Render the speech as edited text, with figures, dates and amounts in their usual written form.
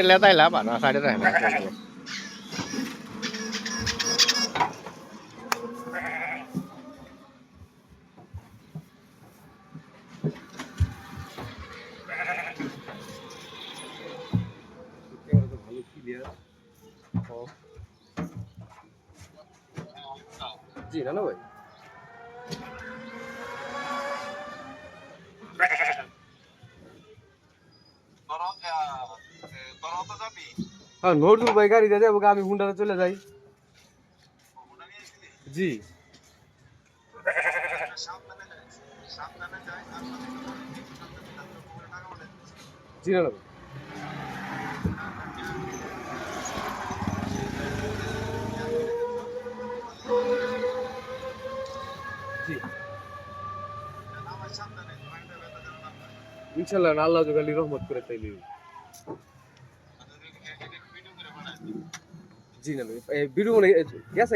লেতাইলাম আর সাইডে রাখলাম ভালো ক্লিয়ার জি না ভাই হ্যাঁ নজরুল ভাই গাড়ি দিয়ে যাবো আমি হুন্ডাতে চলে যাই জি জি না জি ইনশাল্লাহ আল্লাহ জোগালি রহমত করে তাইলে জি না ভিডিও গেছে